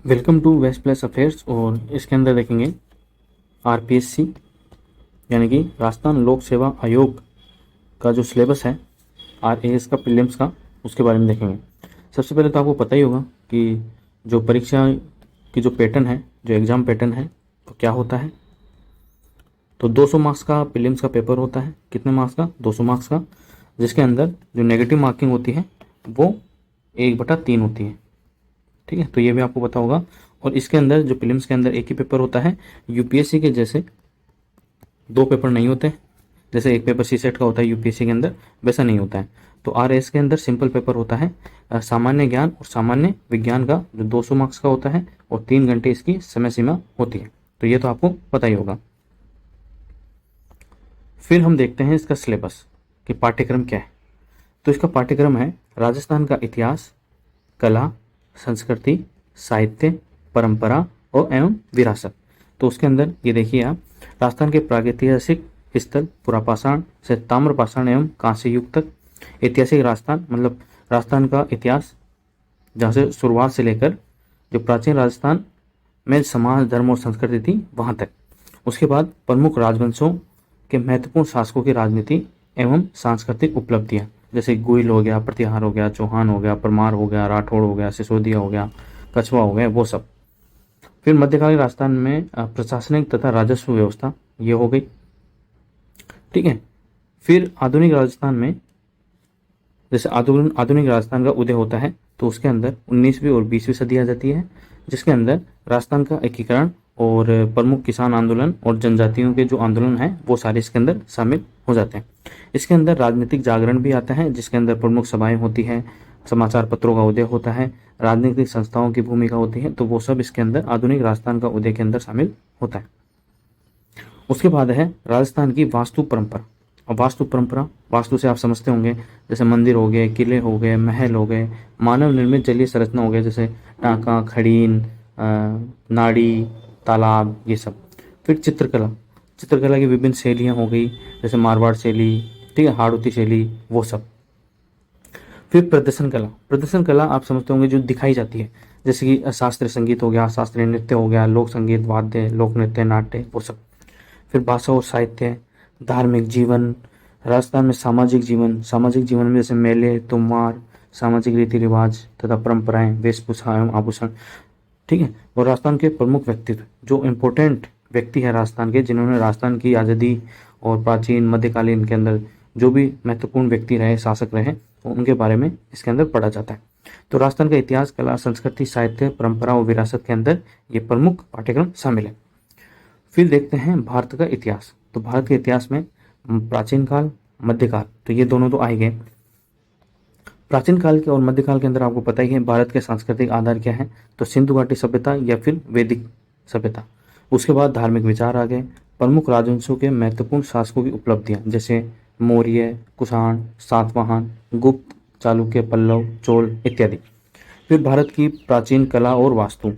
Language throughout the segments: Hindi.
Welcome to west place affairs. और इसके अंदर देखेंगे आरपीएससी यानी कि राजस्थान लोक सेवा आयोग का जो सिलेबस है आरएएस का प्रीलिम्स का, उसके बारे में देखेंगे। सबसे पहले तो आपको पता ही होगा कि जो परीक्षा की जो पैटर्न है, जो एग्ज़ाम पैटर्न है, तो क्या होता है। तो 200 मार्क्स का प्रीलिम्स का पेपर होता है। कितने मार्क्स का? 200 मार्क्स का, जिसके अंदर जो नेगेटिव मार्किंग होती है वो 1/3 होती है। ठीक है, तो ये भी आपको पता होगा। और इसके अंदर जो प्रीलिम्स के अंदर एक ही पेपर होता है। यूपीएससी के जैसे दो पेपर नहीं होते, जैसे एक पेपर सीसेट का होता है यूपीएससी के अंदर, वैसा नहीं होता है। तो आरएस के अंदर सिंपल पेपर होता है, सामान्य ज्ञान और सामान्य विज्ञान का, जो 200 मार्क्स का होता है और 3 घंटे इसकी समय सीमा होती है। तो ये तो आपको पता ही होगा। फिर हम देखते हैं इसका सिलेबस कि पाठ्यक्रम क्या है। तो इसका पाठ्यक्रम है राजस्थान का इतिहास, कला, संस्कृति, साहित्य, परंपरा और एवं विरासत। तो उसके अंदर ये देखिए आप, राजस्थान के प्रागैतिहासिक स्थल पुरापाषाण से ताम्रपाषाण एवं कांस्य युग तक। ऐतिहासिक राजस्थान मतलब राजस्थान का इतिहास, जहाँ से शुरुआत से लेकर जो प्राचीन राजस्थान में समाज, धर्म और संस्कृति थी वहाँ तक। उसके बाद प्रमुख राजवंशों के महत्वपूर्ण शासकों की राजनीति एवं सांस्कृतिक उपलब्धियां, जैसे गुइल हो गया, प्रतिहार हो गया, चौहान हो गया, परमार हो गया, राठौड़ हो गया, सिसोदिया हो गया, कछवा हो गया, वो सब। फिर मध्यकालीन राजस्थान में प्रशासनिक तथा राजस्व व्यवस्था, ये हो गई। ठीक है। फिर आधुनिक राजस्थान में, जैसे आधुनिक राजस्थान का उदय होता है, तो उसके अंदर 19वीं और 20वीं सदी आ जाती है, जिसके अंदर राजस्थान का एकीकरण और प्रमुख किसान आंदोलन और जनजातियों के जो आंदोलन है वो सारे इसके अंदर शामिल हो जाते हैं। इसके अंदर राजनीतिक जागरण भी आता है, जिसके अंदर प्रमुख सभाएं होती हैं, समाचार पत्रों का उदय होता है, राजनीतिक संस्थाओं की भूमिका होती है। तो वो सब इसके अंदर आधुनिक राजस्थान का उदय के अंदर शामिल होता है। उसके बाद है राजस्थान की वास्तु परंपरा। और वास्तु परंपरा, वास्तु से आप समझते होंगे, जैसे मंदिर हो गए, किले हो गए, महल हो गए, मानव निर्मित जलीय संरचना हो गए, जैसे टाँका, खड़ीन, नाड़ी, तालाब, ये सब। फिर चित्रकला, चित्रकला की विभिन्न शैलियाँ हो गई, जैसे मारवाड़ शैली, ठीक है, हाड़ौती शैली, वो सब। फिर प्रदर्शन कला, प्रदर्शन कला आप समझते होंगे जो दिखाई जाती है, जैसे कि शास्त्रीय संगीत हो गया, शास्त्रीय नृत्य हो गया, लोक संगीत, वाद्य, लोक नृत्य, नाट्य, वो सब। फिर भाषा और साहित्य, धार्मिक जीवन, राजस्थान में सामाजिक जीवन, सामाजिक जीवन में जैसे मेले, त्योहार, सामाजिक रीति रिवाज तथा परंपराएं, वेशभूषा एवं आभूषण। ठीक है। और राजस्थान के प्रमुख व्यक्तित्व, जो इम्पोर्टेंट व्यक्ति है राजस्थान के, जिन्होंने राजस्थान की आज़ादी और प्राचीन मध्यकालीन के अंदर जो भी महत्वपूर्ण व्यक्ति रहे, शासक रहे, उनके बारे में इसके अंदर पढ़ा जाता है। तो राजस्थान का इतिहास, कला, संस्कृति, साहित्य, परंपरा और विरासत के अंदर ये प्रमुख पाठ्यक्रम शामिल है। फिर देखते हैं भारत का इतिहास। तो भारत के इतिहास में प्राचीन काल, मध्यकाल, तो ये दोनों तो आ ही गए। प्राचीन काल के और मध्यकाल के अंदर आपको पता ही है भारत के सांस्कृतिक आधार क्या है, तो सिंधु घाटी सभ्यता या फिर वैदिक सभ्यता। उसके बाद धार्मिक विचार आ गए, प्रमुख राजवंशों के महत्वपूर्ण शासकों की उपलब्धियां, जैसे मौर्य, कुषाण, सातवाहन, गुप्त, चालुक्य, पल्लव, चोल इत्यादि। फिर भारत की प्राचीन कला और वास्तु,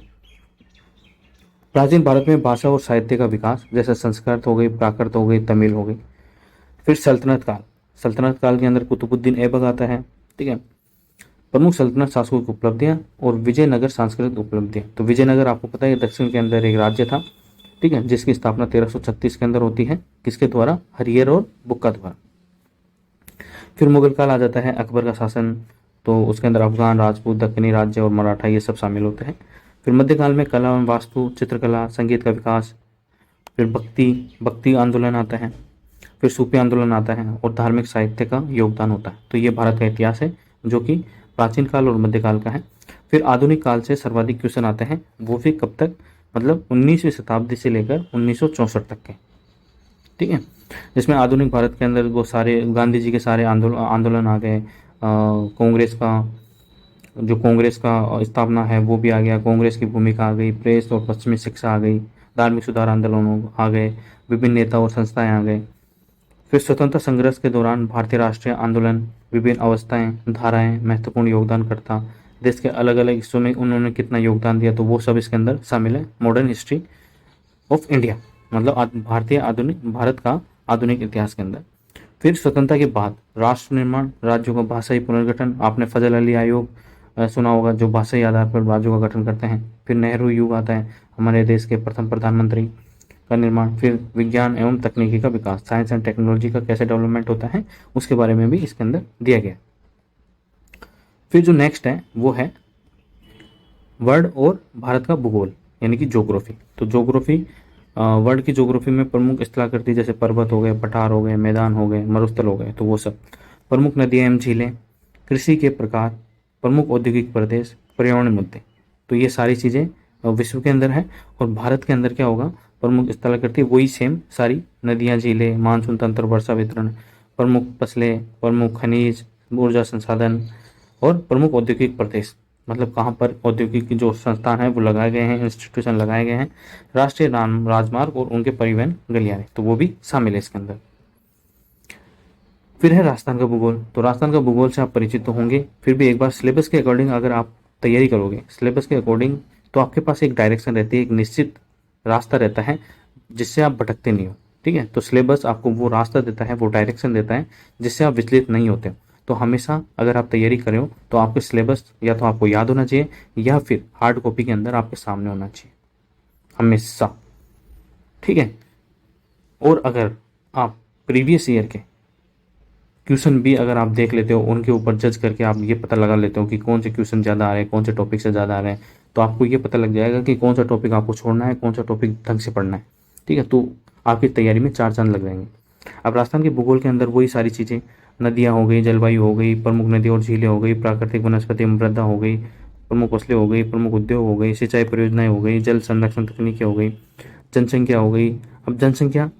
प्राचीन भारत में भाषा और साहित्य का विकास, जैसे संस्कृत हो गई, प्राकृत हो गई, तमिल हो गई। फिर सल्तनत काल, सल्तनत काल के अंदर कुतुबुद्दीन ऐबक आता है। ठीक है। प्रमुख सल्तनत शासकों की उपलब्धियां और विजयनगर सांस्कृतिक उपलब्धियां। तो विजयनगर आपको पता है दक्षिण के अंदर एक राज्य था, ठीक है, जिसकी स्थापना 1336 के अंदर होती है, किसके द्वारा? हरिहर और बुक्का द्वारा। फिर मुगल काल आ जाता है, अकबर का शासन, तो उसके अंदर अफगान, राजपूत, दक्कनी राज्य और मराठा, ये सब शामिल होते हैं। फिर मध्यकाल में कला एवं वास्तु, चित्रकला, संगीत का विकास। फिर भक्ति भक्ति आंदोलन आता है। फिर सूफी आंदोलन आता है और धार्मिक साहित्य का योगदान होता है। तो ये भारत का इतिहास है, जो कि प्राचीन काल और मध्यकाल का है। फिर आधुनिक काल से सर्वाधिक क्वेश्चन आते हैं, वो भी कब तक? मतलब 19वीं शताब्दी से लेकर 1964 तक के। ठीक है। जिसमें आधुनिक भारत के अंदर वो सारे गांधी जी के सारे आंदोलन आ गए। कांग्रेस का स्थापना है वो भी आ गया, कांग्रेस की भूमिका आ गई, प्रेस और पश्चिमी शिक्षा आ गई, धार्मिक सुधार आंदोलन आ गए, विभिन्न नेता और संस्थाएं आ गए। फिर स्वतंत्रता संघर्ष के दौरान भारतीय राष्ट्रीय आंदोलन, विभिन्न अवस्थाएं, धाराएं, महत्वपूर्ण योगदानकर्ता, देश के अलग अलग हिस्सों में उन्होंने कितना योगदान दिया, तो वो सब इसके अंदर शामिल है। मॉडर्न हिस्ट्री ऑफ इंडिया, मतलब भारत का आधुनिक इतिहास के अंदर। फिर स्वतंत्रता के बाद राष्ट्र निर्माण, राज्यों का भाषाई पुनर्गठन, आपने फजल अली आयोग सुना होगा, जो भाषाई आधार पर राज्यों का गठन करते हैं। फिर नेहरू युग आता है, हमारे देश के प्रथम प्रधानमंत्री का निर्माण। फिर विज्ञान एवं तकनीकी का विकास, साइंस एंड टेक्नोलॉजी का कैसे डेवलपमेंट होता है उसके बारे में भी इसके अंदर दिया गया। फिर जो नेक्स्ट है वो है वर्ल्ड और भारत का भूगोल यानी कि ज्योग्राफी। तो ज्योग्राफी, वर्ल्ड की ज्योग्राफी में प्रमुख स्थलाकृति जैसे पर्वत हो गए, पठार हो गए, मैदान हो गए, मरुस्थल हो गए, तो वो सब। प्रमुख नदियां एवं झीलें, कृषि के प्रकार, प्रमुख औद्योगिक प्रदेश, पर्यावरण मुद्दे। तो ये सारी चीज़ें विश्व के अंदर है। और भारत के अंदर क्या होगा, प्रमुख स्थलाकृति वही सेम सारी नदियां, झीलें, मानसून तंत्र, वर्षा वितरण, प्रमुख फसलें, प्रमुख खनिज, ऊर्जा संसाधन और प्रमुख औद्योगिक प्रदेश, मतलब कहाँ पर औद्योगिक जो संस्थान है वो लगाए गए हैं, इंस्टीट्यूशन लगाए गए हैं, राष्ट्रीय राजमार्ग और उनके परिवहन गलियारे, तो वो भी शामिल है इसके अंदर। फिर है राजस्थान का भूगोल। तो राजस्थान का भूगोल से आप परिचित तो होंगे, फिर भी एक बार सिलेबस के अकॉर्डिंग अगर आप तैयारी करोगे सिलेबस के अकॉर्डिंग, तो आपके पास एक डायरेक्शन रहती है, एक निश्चित रास्ता रहता है जिससे आप भटकते नहीं हो। ठीक है, तो सिलेबस आपको वो रास्ता देता है, वो डायरेक्शन देता है जिससे आप विचलित नहीं होते हो। तो हमेशा अगर आप तैयारी करें हो तो आपके सिलेबस या तो आपको याद होना चाहिए या फिर हार्ड कॉपी के अंदर आपके सामने होना चाहिए हमेशा। ठीक है, और अगर आप प्रीवियस ईयर के क्वेश्चन भी अगर आप देख लेते हो, उनके ऊपर जज करके आप ये पता लगा लेते हो कि कौन से क्वेश्चन ज़्यादा आ रहे हैं, कौन से टॉपिक से ज़्यादा आ रहे हैं, तो आपको ये पता लग जाएगा कि कौन सा टॉपिक आपको छोड़ना है, कौन सा टॉपिक ढंग से पढ़ना है। ठीक है, तो आपकी तैयारी में 4 चांद लग जाएंगे। अब राजस्थान के भूगोल के अंदर वही सारी चीज़ें, नदियाँ हो गई, जलवायु हो गई, प्रमुख नदी और झीलें हो गई, प्राकृतिक वनस्पति मृदा हो गई, प्रमुख फसलें हो गई, प्रमुख उद्योग हो गई, सिंचाई परियोजनाएं हो गई, जल संरक्षण तकनीकें हो गई, जनसंख्या हो गई। अब जनसंख्या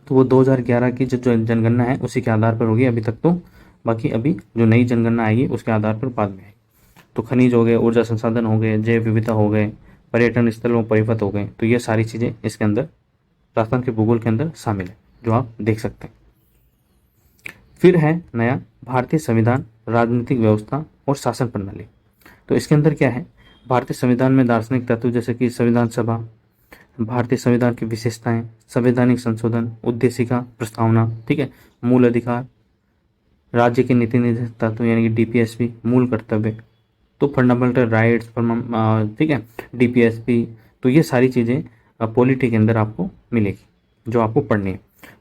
तो वो 2011 की जो जनगणना है उसी के आधार पर होगी अभी तक तो, बाकी अभी जो नई जनगणना आएगी उसके आधार पर बाद में आएगी। तो खनिज हो गए, ऊर्जा संसाधन हो गए, जैव विविधता हो गए, पर्यटन स्थलों परिपथ हो गए, तो ये सारी चीज़ें इसके अंदर राजस्थान के भूगोल के अंदर शामिल है जो आप देख सकते हैं। फिर है नया भारतीय संविधान, राजनीतिक व्यवस्था और शासन प्रणाली। तो इसके अंदर क्या है, भारतीय संविधान में दार्शनिक तत्व जैसे कि संविधान सभा, भारतीय संविधान की विशेषताएं, संवैधानिक संशोधन, उद्देशिका, प्रस्तावना, ठीक है, मूल अधिकार, राज्य के नीति निर्देशक तत्व यानी कि डीपीएसपी, मूल कर्तव्य, तो फंडामेंटल राइट्स, ठीक है, डीपीएसपी। तो ये सारी चीज़ें पॉलिटी के अंदर आपको मिलेगी जो आपको पढ़नी है।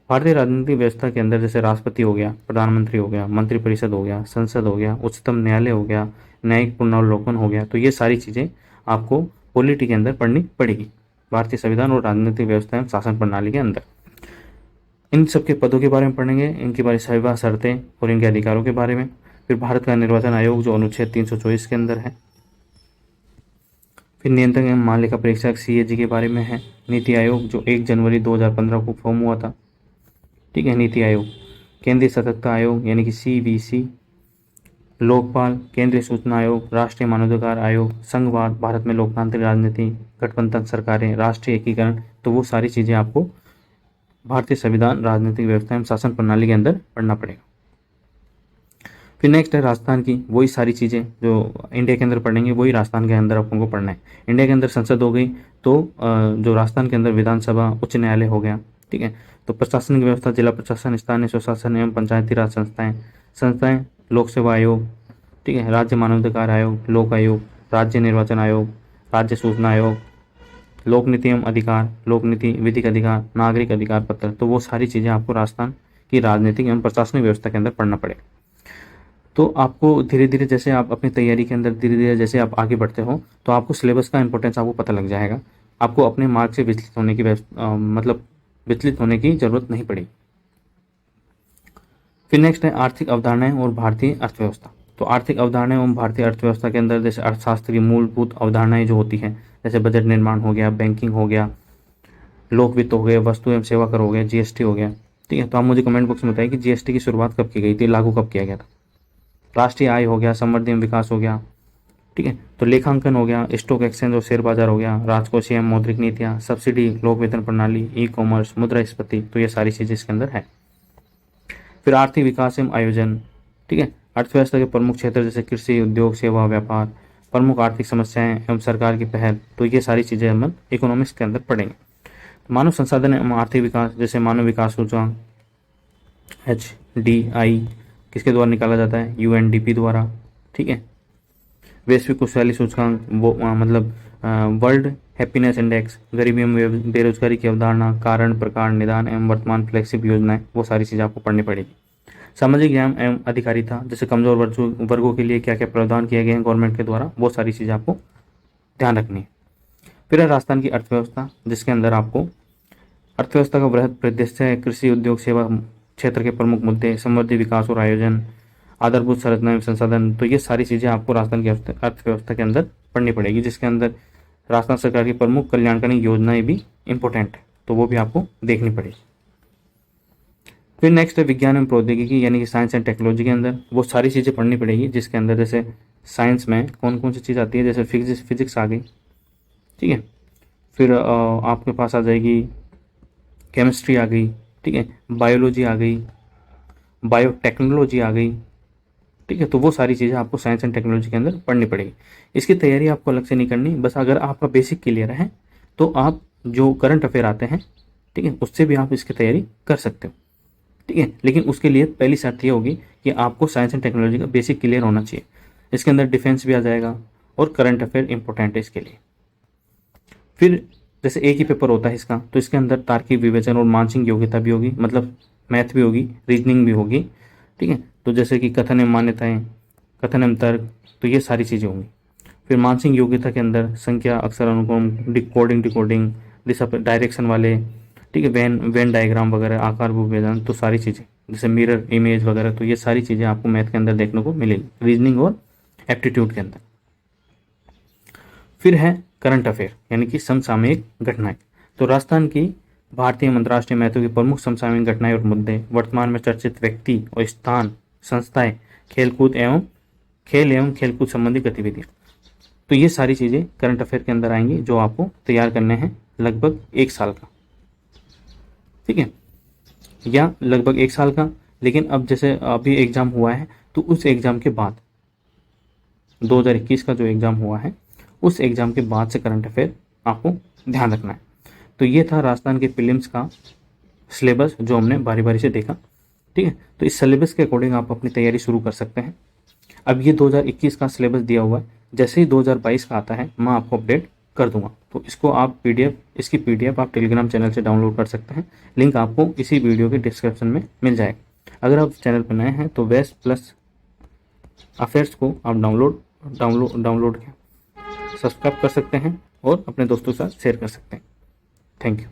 भारतीय राजनीतिक व्यवस्था के अंदर जैसे राष्ट्रपति हो गया, प्रधानमंत्री हो गया, मंत्रिपरिषद हो गया, संसद हो गया, उच्चतम न्यायालय हो गया, न्यायिक पुनरावलोकन हो गया, तो ये सारी चीज़ें आपको पॉलिटी के अंदर पढ़नी पड़ेगी, भारतीय संविधान और राजनीतिक व्यवस्था एवं शासन प्रणाली के अंदर। इन सब के पदों के बारे में पढ़ेंगे, इनकी बारे सेवा शर्तें और इनके अधिकारों के बारे में। फिर भारत का निर्वाचन आयोग जो अनुच्छेद 324 के अंदर है। फिर नियंत्रक एवं महालेखा परीक्षक सीएजी के बारे में है। नीति आयोग जो 1 जनवरी 2015 को फॉर्म हुआ था। ठीक है, नीति आयोग। केंद्रीय सतर्कता आयोग यानी कि सीवीसी। लोकपाल, केंद्रीय सूचना आयोग, राष्ट्रीय मानवाधिकार आयोग, संघवाद, भारत में लोकतांत्रिक राजनीति, गठबंधन सरकारें, राष्ट्रीय एकीकरण, तो वो सारी चीज़ें आपको भारतीय संविधान, राजनीतिक व्यवस्था एवं शासन प्रणाली के अंदर पढ़ना पड़ेगा। फिर नेक्स्ट है राजस्थान की, वही सारी चीज़ें जो इंडिया के अंदर पढ़ेंगे वही राजस्थान के अंदर अपन को पढ़ना है। इंडिया के अंदर संसद हो गई, तो जो राजस्थान के अंदर विधानसभा, उच्च न्यायालय हो गया। ठीक है, तो प्रशासनिक व्यवस्था, जिला प्रशासन, स्थानीय स्वशासन एवं पंचायती राज संस्थाएं, लोक सेवा आयोग, ठीक है, राज्य मानवाधिकार आयोग, लोक आयोग, राज्य निर्वाचन आयोग, राज्य सूचना आयोग, लोक नीति एवं अधिकार, लोक नीति, विधिक अधिकार, नागरिक अधिकार पत्र, तो वो सारी चीज़ें आपको राजस्थान की राजनीतिक एवं प्रशासनिक व्यवस्था के अंदर पढ़ना पड़ेगा। तो आपको धीरे धीरे जैसे आप अपनी तैयारी के अंदर धीरे धीरे जैसे आप आगे बढ़ते हो तो आपको सिलेबस का इंपॉर्टेंस आपको पता लग जाएगा। आपको अपने मार्ग से विचलित होने की मतलब विचलित होने की जरूरत नहीं पड़ेगी। फिर नेक्स्ट है आर्थिक अवधारणाएं और भारतीय अर्थव्यवस्था। तो आर्थिक अवधारणाएं एवं भारतीय अर्थव्यवस्था के अंदर जैसे अर्थशास्त्र की मूलभूत अवधारणाएं जो होती हैं, जैसे बजट निर्माण हो गया, बैंकिंग हो गया, लोक वित्त हो गया, वस्तु एवं सेवा कर हो गया, जीएसटी हो गया। ठीक है, तो आप मुझे कमेंट बॉक्स में बताइए कि जीएसटी की शुरुआत कब की गई थी, लागू कब किया गया था। राष्ट्रीय आय हो गया, समृद्धि एवं विकास हो गया। ठीक है, तो लेखांकन हो गया, स्टॉक एक्सचेंज और शेयर बाजार हो गया, राजकोषीय एवं मौद्रिक नीतियाँ, सब्सिडी, लोक वेतन प्रणाली, ई कॉमर्स, मुद्रास्फीति, तो ये सारी चीज़ें इसके अंदर है। फिर आर्थिक विकास एवं आयोजन। ठीक है, अर्थव्यवस्था के प्रमुख क्षेत्र जैसे कृषि, उद्योग, सेवा, व्यापार, प्रमुख आर्थिक समस्याएं एवं सरकार की पहल, तो ये सारी चीज़ें हम इकोनॉमिक्स के अंदर पढ़ेंगे। मानव संसाधन एवं आर्थिक विकास जैसे मानव विकास सूचकांक HDI किसके द्वारा निकाला जाता है, UNDP द्वारा। ठीक है, वैश्विक खुशहाली सूचकांक, वो मतलब वर्ल्ड हैप्पीनेस इंडेक्स, गरीबी एवं बेरोजगारी की अवधारणा, कारण, प्रकार, निदान एवं वर्तमान फ्लैगशिप योजनाएं, वो सारी चीज़ें आपको पढ़नी पड़ेगी। सामाजिक न्याय एवं अधिकारिता, जैसे कमजोर वर्गों के लिए क्या क्या प्रावधान किए गए हैं गवर्नमेंट के द्वारा, वो सारी चीज़ें आपको ध्यान रखनी है। फिर है राजस्थान की अर्थव्यवस्था, जिसके अंदर आपको अर्थव्यवस्था का वृहद परिदृश्य है, कृषि, उद्योग, सेवा क्षेत्र के प्रमुख मुद्दे, समृद्धि, विकास और आयोजन, आधारभूत संरचना एवं संसाधन, तो ये सारी चीज़ें आपको राजस्थान की अर्थव्यवस्था के अंदर पढ़नी पड़ेगी, जिसके अंदर राजस्थान सरकार की प्रमुख कल्याणकारी योजनाएं भी इंपॉर्टेंट है, तो वो भी आपको देखनी पड़ेगी। फिर नेक्स्ट है विज्ञान एवं प्रौद्योगिकी, यानी कि साइंस एंड टेक्नोलॉजी के अंदर वो सारी चीज़ें पढ़नी पड़ेगी, जिसके अंदर जैसे साइंस में कौन कौन सी चीज़ आती है, जैसे फिजिक्स आ गई, ठीक है। फिर आपके पास आ जाएगी केमिस्ट्री आ गई, ठीक है, बायोलॉजी आ गई, बायोटेक्नोलॉजी आ गई, ठीक है। तो वो सारी चीज़ें आपको साइंस एंड टेक्नोलॉजी के अंदर पढ़नी पड़ेगी। इसकी तैयारी आपको अलग से नहीं करनी, बस अगर आपका बेसिक क्लियर है तो आप जो करंट अफेयर आते हैं, ठीक है, उससे भी आप इसकी तैयारी कर सकते हो, ठीक है। लेकिन उसके लिए पहली शर्त ये होगी कि आपको साइंस एंड टेक्नोलॉजी का बेसिक क्लियर होना चाहिए। इसके अंदर डिफेंस भी आ जाएगा और करंट अफेयर इंपॉर्टेंट है इसके लिए। फिर जैसे एक ही पेपर होता है इसका, तो इसके अंदर तार्किक विवेचन और मानसिक योग्यता भी होगी, मतलब मैथ भी होगी, रीजनिंग भी होगी, ठीक है। तो जैसे कि कथन एवं मान्यताएं, कथन एवं तर्क, तो ये सारी चीज़ें होंगी। फिर मानसिक योग्यता के अंदर संख्या, अक्षर, अनुक्रम, डिकोडिंग, दिशा डायरेक्शन वाले, ठीक है, वेन डायग्राम वगैरह, आकार विभाजन, तो सारी चीज़ें जैसे मिरर इमेज वगैरह, तो ये सारी चीज़ें आपको मैथ के अंदर देखने को मिलेगी, रीजनिंग और एप्टीट्यूड के अंदर। फिर है करंट अफेयर, यानी कि समसामयिक घटनाएं। तो राजस्थान की भारतीय अंतर्राष्ट्रीय महत्व की प्रमुख समसामयिक घटनाएं और मुद्दे, वर्तमान में चर्चित व्यक्ति और स्थान, संस्थाएं, खेल एवं खेलकूद संबंधी गतिविधियां, तो ये सारी चीज़ें करंट अफेयर के अंदर आएंगी, जो आपको तैयार करने हैं लगभग 1 साल का, ठीक है, या लगभग 1 साल का। लेकिन अब जैसे अभी एग्जाम हुआ है, तो उस एग्जाम के बाद 2021 का जो एग्जाम हुआ है, उस एग्जाम के बाद से करंट अफेयर आपको ध्यान रखना है। तो ये था राजस्थान के प्रीलिम्स का सिलेबस, जो हमने बारी बारी से देखा, ठीक है। तो इस सिलेबस के अकॉर्डिंग आप अपनी तैयारी शुरू कर सकते हैं। अब ये 2021 का सिलेबस दिया हुआ है, जैसे ही 2022 का आता है मैं आपको अपडेट कर दूंगा। तो इसको आप इसकी पीडीएफ आप टेलीग्राम चैनल से डाउनलोड कर सकते हैं, लिंक आपको इसी वीडियो के डिस्क्रिप्शन में मिल जाएगा। अगर आप चैनल पर नए हैं तो वेस्ट प्लस अफेयर्स को आप डाउनलोड के सब्सक्राइब कर सकते हैं और अपने दोस्तों के साथ शेयर कर सकते हैं। Thank you.